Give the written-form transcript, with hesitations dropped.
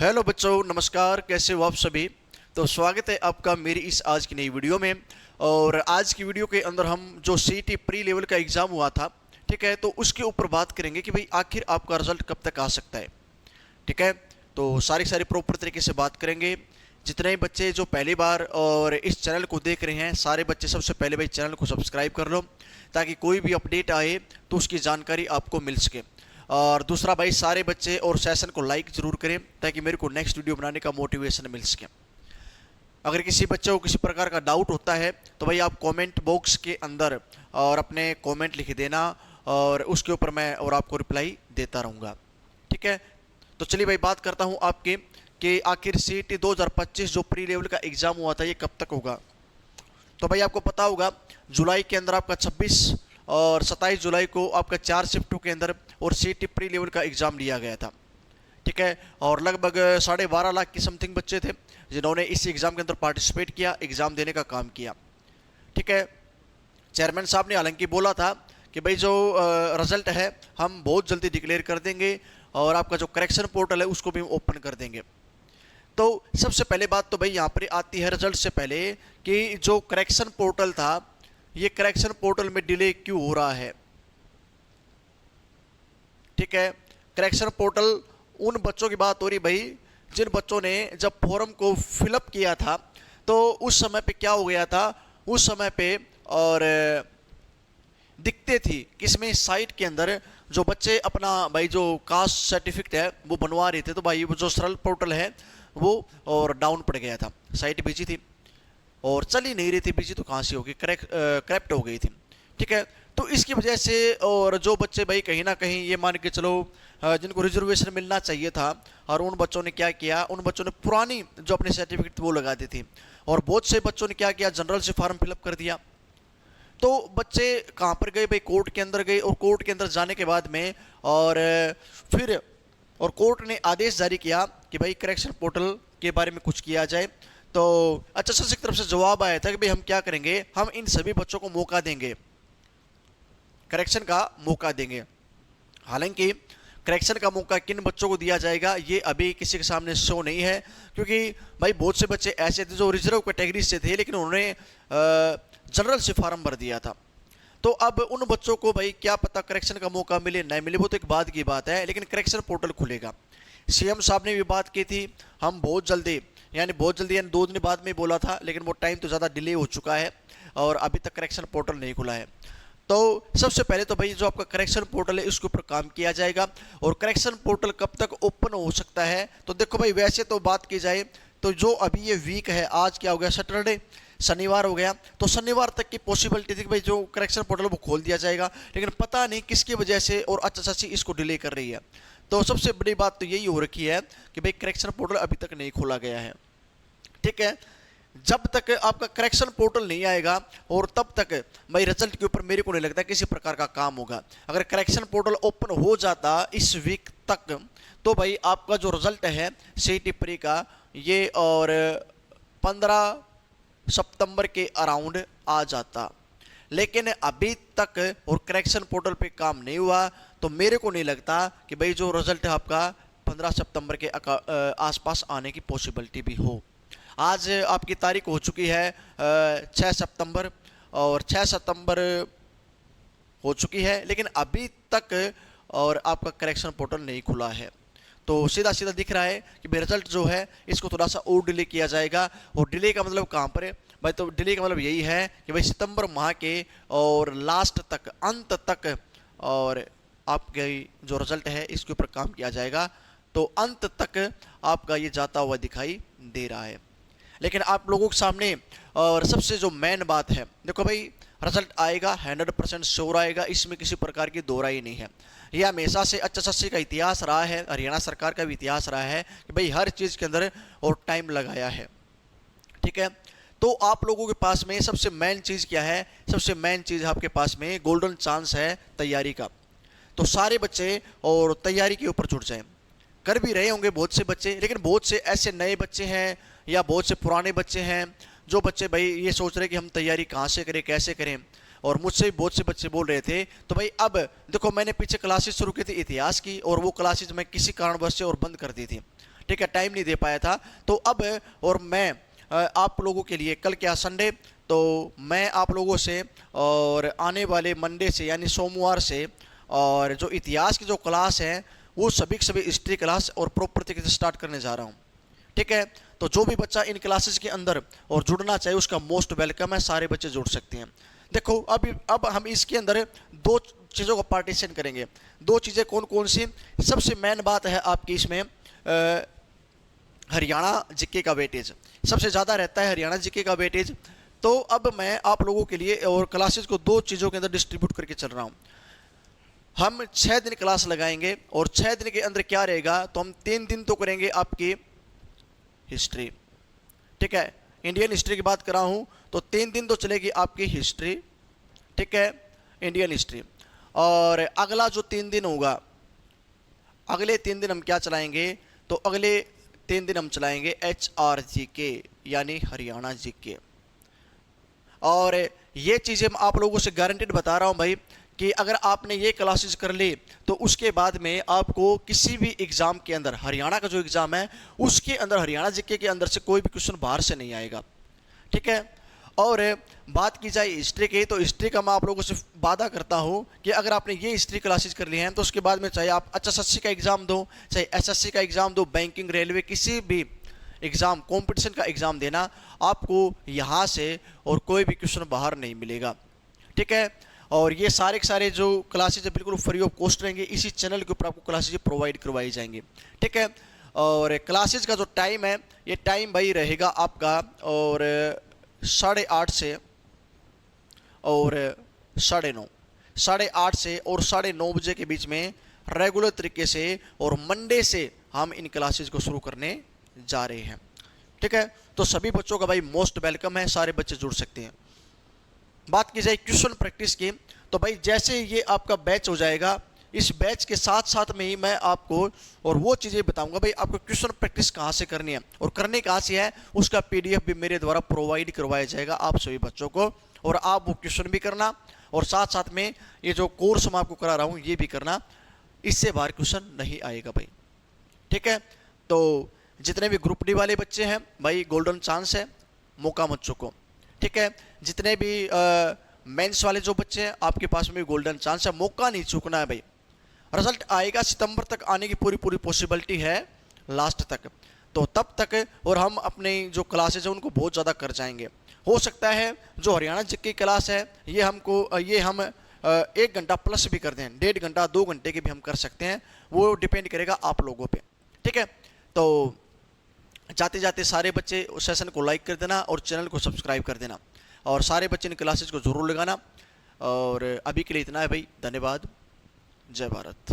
Hello बच्चों, नमस्कार। कैसे हो आप सभी। तो स्वागत है आपका मेरी इस आज की नई वीडियो में। और आज की वीडियो के अंदर हम जो सीईटी प्री लेवल का एग्ज़ाम हुआ था, ठीक है, तो उसके ऊपर बात करेंगे कि भाई आखिर आपका रिजल्ट कब तक आ सकता है। ठीक है, तो सारी प्रॉपर तरीके से बात करेंगे। जितने भी बच्चे जो पहली बार और इस चैनल को देख रहे हैं, सारे बच्चे सबसे पहले भाई चैनल को सब्सक्राइब कर लो, ताकि कोई भी अपडेट आए तो उसकी जानकारी आपको मिल सके। और दूसरा भाई, सारे बच्चे और सेशन को लाइक ज़रूर करें, ताकि मेरे को नेक्स्ट वीडियो बनाने का मोटिवेशन मिल सके। अगर किसी बच्चे को किसी प्रकार का डाउट होता है तो भाई आप कमेंट बॉक्स के अंदर और अपने कमेंट लिख देना, और उसके ऊपर मैं और आपको रिप्लाई देता रहूँगा। ठीक है, तो चलिए भाई बात करता हूँ आपके कि आखिर सीईटी 2025 जो प्री लेवल का एग्ज़ाम हुआ था ये कब तक होगा। तो भाई आपको पता होगा, जुलाई के अंदर आपका 26 और 27 जुलाई को आपका 4 शिफ्टों के अंदर और सीईटी प्री लेवल का एग्ज़ाम लिया गया था। ठीक है, और लगभग 12.5 लाख की समथिंग बच्चे थे जिन्होंने इस एग्ज़ाम के अंदर पार्टिसिपेट किया, एग्ज़ाम देने का काम किया। ठीक है, चेयरमैन साहब ने हालांकि बोला था कि भाई जो रिज़ल्ट है हम बहुत जल्दी डिक्लेयर कर देंगे, और आपका जो करेक्शन पोर्टल है उसको भी हम ओपन कर देंगे। तो सबसे पहले बात तो भाई यहाँ पर आती है रिजल्ट से पहले कि जो करेक्शन पोर्टल था, ये करेक्शन पोर्टल में डिले क्यों हो रहा है। ठीक है, करेक्शन पोर्टल उन बच्चों की बात हो रही भाई जिन बच्चों ने जब फॉर्म को फिलअप किया था, तो उस समय पे क्या हो गया था, उस समय पे और दिखते थी किसमें साइट के अंदर जो बच्चे अपना भाई जो कास्ट सर्टिफिकेट है वो बनवा रहे थे, तो भाई वो जो सरल पोर्टल है वो और डाउन पड़ गया था, साइट बिजी थी और चल ही नहीं रही थी। बिजी तो कहाँ से होगी, करप्ट हो गई थी। ठीक है, तो इसकी वजह से और जो बच्चे भाई कहीं ना कहीं ये मान के चलो जिनको रिजर्वेशन मिलना चाहिए था, और उन बच्चों ने क्या किया, उन बच्चों ने पुरानी जो अपने सर्टिफिकेट वो लगा दी थी, और बहुत से बच्चों ने क्या किया, जनरल से फॉर्म फिलअप कर दिया। तो बच्चे कहाँ पर गए भाई, कोर्ट के अंदर गए, और कोर्ट के अंदर जाने के बाद में और फिर और कोर्ट ने आदेश जारी किया कि भाई करेक्शन पोर्टल के बारे में कुछ किया जाए। तो अच्छा सर की तरफ से जवाब आया था कि भाई हम क्या करेंगे, हम इन सभी बच्चों को मौका देंगे, करेक्शन का मौका देंगे। हालांकि करेक्शन का मौका किन बच्चों को दिया जाएगा ये अभी किसी के सामने शो नहीं है, क्योंकि भाई बहुत से बच्चे ऐसे थे जो रिजर्व कैटेगरी से थे, लेकिन उन्होंने जनरल से फॉर्म भर दिया था। तो अब उन बच्चों को भाई क्या पता करेक्शन का मौका मिले नहीं मिले, वो तो एक बाद की बात है, लेकिन करेक्शन पोर्टल खुलेगा। सीएम साहब ने भी बात की थी, हम बहुत जल्दी यानी 2 दिन बाद में बोला था, लेकिन वो टाइम तो ज़्यादा डिले हो चुका है और अभी तक करेक्शन पोर्टल नहीं खुला है। तो सबसे पहले तो भाई जो आपका करेक्शन पोर्टल है इसके ऊपर काम किया जाएगा। और करेक्शन पोर्टल कब तक ओपन हो सकता है, तो देखो भाई वैसे तो बात की जाए तो जो अभी ये वीक है, आज क्या हो गया, सैटरडे, शनिवार हो गया, तो शनिवार तक की पॉसिबिलिटी थी कि भाई जो करेक्शन पोर्टल वो खोल दिया जाएगा, लेकिन पता नहीं किसकी वजह से और अच्छा इसको डिले कर रही है। तो सबसे बड़ी बात तो यही हो रखी है कि भाई करेक्शन पोर्टल अभी तक नहीं खोला गया है। ठीक है, जब तक आपका करेक्शन पोर्टल नहीं आएगा और तब तक भाई रिजल्ट के ऊपर मेरे को नहीं लगता किसी प्रकार का काम होगा। अगर करेक्शन पोर्टल ओपन हो जाता इस वीक तक, तो भाई आपका जो रिजल्ट है सीईटी प्री का ये और 15 सितंबर के अराउंड आ जाता, लेकिन अभी तक और करेक्शन पोर्टल पे काम नहीं हुआ, तो मेरे को नहीं लगता कि भाई जो रिजल्ट है आपका 15 सितंबर के आसपास आने की पॉसिबिलिटी भी हो। आज आपकी तारीख हो चुकी है 6 सितंबर, और 6 सितंबर हो चुकी है, लेकिन अभी तक और आपका करेक्शन पोर्टल नहीं खुला है। तो सीधा सीधा दिख रहा है कि भाई रिजल्ट जो है इसको थोड़ा सा और डिले किया जाएगा। और डिले का मतलब कहाँ पर है भाई, तो डिले का मतलब यही है कि भाई सितंबर माह के और लास्ट तक, अंत तक, और आपके जो रिजल्ट है इसके ऊपर काम किया जाएगा। तो अंत तक आपका ये जाता हुआ दिखाई दे रहा है। लेकिन आप लोगों के सामने और सबसे जो मेन बात है, देखो भाई रिजल्ट आएगा 100% श्योर आएगा, इसमें किसी प्रकार की दो राय नहीं है। यह हमेशा से HSSC का इतिहास रहा है, हरियाणा सरकार का भी इतिहास रहा है कि भाई हर चीज़ के अंदर और टाइम लगाया है। ठीक है, तो आप लोगों के पास में सबसे मेन चीज़ क्या है, सबसे मेन चीज़ आपके पास में गोल्डन चांस है तैयारी का। तो सारे बच्चे और तैयारी के ऊपर जुट जाएं। कर भी रहे होंगे बहुत से बच्चे, लेकिन बहुत से ऐसे नए बच्चे हैं या बहुत से पुराने बच्चे हैं जो बच्चे भाई ये सोच रहे कि हम तैयारी कहाँ से करें, कैसे करें। और मुझसे भी बहुत से बच्चे बोल रहे थे, तो भाई अब देखो मैंने पीछे क्लासेस शुरू की थी इतिहास की, और वो क्लासेस मैं किसी कारणवश से और बंद कर दी थी। ठीक है, टाइम नहीं दे पाया था। तो अब और मैं आप लोगों के लिए कल क्या संडे, तो मैं आप लोगों से और आने वाले मंडे से यानी सोमवार से और जो इतिहास की जो क्लास है वो सभी के सभी हिस्ट्री क्लास और प्रॉपर तरीके से स्टार्ट करने जा रहा हूँ। ठीक है, तो जो भी बच्चा इन क्लासेस के अंदर और जुड़ना चाहे उसका मोस्ट वेलकम है, सारे बच्चे जुड़ सकते हैं। देखो अब हम इसके अंदर दो चीज़ों का पार्टीशन करेंगे। दो चीज़ें कौन कौन सी? सबसे मेन बात है आपकी इसमें हरियाणा जीके का वेटेज सबसे ज़्यादा रहता है, हरियाणा जीके का वेटेज। तो अब मैं आप लोगों के लिए और क्लासेस को दो चीज़ों के अंदर डिस्ट्रीब्यूट करके चल रहा हूँ। हम 6 दिन क्लास लगाएंगे और 6 दिन के अंदर क्या रहेगा, तो हम 3 दिन तो करेंगे आपकी हिस्ट्री। ठीक है, इंडियन हिस्ट्री की बात कर रहा हूँ, तो 3 दिन तो चलेगी आपकी हिस्ट्री। ठीक है, इंडियन हिस्ट्री। और अगला जो 3 दिन होगा, अगले 3 दिन हम क्या चलाएंगे, तो अगले 3 दिन हम चलाएंगे HRGK यानी हरियाणा जीके। और ये चीज़ें मैं आप लोगों से गारंटेड बता रहा हूँ भाई कि अगर आपने ये क्लासेस कर ली तो उसके बाद में आपको किसी भी एग्ज़ाम के अंदर, हरियाणा का जो एग्ज़ाम है उसके अंदर, हरियाणा जीके के अंदर से कोई भी क्वेश्चन बाहर से नहीं आएगा। ठीक है, और बात की जाए हिस्ट्री की, तो हिस्ट्री का मैं आप लोगों से वादा करता हूँ कि अगर आपने ये हिस्ट्री क्लासेस कर ली हैं तो उसके बाद में चाहे आप HSSC का एग्ज़ाम दो, चाहे SSC का एग्ज़ाम दो, बैंकिंग, रेलवे, किसी भी एग्ज़ाम, कंपटीशन का एग्ज़ाम देना, आपको यहाँ से और कोई भी क्वेश्चन बाहर नहीं मिलेगा। ठीक है, और ये सारे के सारे जो क्लासेज बिल्कुल फ्री ऑफ कॉस्ट रहेंगे, इसी चैनल के ऊपर आपको क्लासेज प्रोवाइड करवाई जाएंगी। ठीक है, और क्लासेज का जो टाइम है, ये टाइम भाई रहेगा आपका और 8:30 से और 9:30, 8:30 से और 9:30 बजे के बीच में रेगुलर तरीके से, और मंडे से हम इन क्लासेज को शुरू करने जा रहे हैं। ठीक है, तो सभी बच्चों का भाई मोस्ट वेलकम है, सारे बच्चे जुड़ सकते हैं। बात की जाए क्वेश्चन प्रैक्टिस की, तो भाई जैसे ये आपका बैच हो जाएगा, इस बैच के साथ साथ में ही मैं आपको और वो चीज़ें बताऊंगा भाई आपको क्वेश्चन प्रैक्टिस कहाँ से करनी है और करने कहाँ से है, उसका PDF भी मेरे द्वारा प्रोवाइड करवाया जाएगा आप सभी बच्चों को, और आप वो क्वेश्चन भी करना और साथ साथ में ये जो कोर्स मैं आपको करा रहा हूँ ये भी करना, इससे बाहर क्वेश्चन नहीं आएगा भाई। ठीक है, तो जितने भी ग्रुप डी वाले बच्चे हैं भाई, गोल्डन चांस है, मौका मत चूको। ठीक है, जितने भी मेंस वाले जो बच्चे हैं आपके पास में भी गोल्डन चांस है, मौका नहीं चूकना है भाई। रिजल्ट आएगा सितंबर तक आने की पूरी पॉसिबिलिटी है, लास्ट तक, तो तब तक और हम अपने जो क्लासेज है उनको बहुत ज़्यादा कर जाएंगे। हो सकता है जो हरियाणा जीके की क्लास है ये हम 1 घंटा प्लस भी कर दें, 1.5 घंटा 2 घंटे के भी हम कर सकते हैं, वो डिपेंड करेगा आप लोगों पे। ठीक है, तो जाते जाते सारे बच्चे उस सेशन को लाइक कर देना और चैनल को सब्सक्राइब कर देना, और सारे बच्चे इन क्लासेज को ज़रूर लगाना। और अभी के लिए इतना है भाई, धन्यवाद, जय भारत।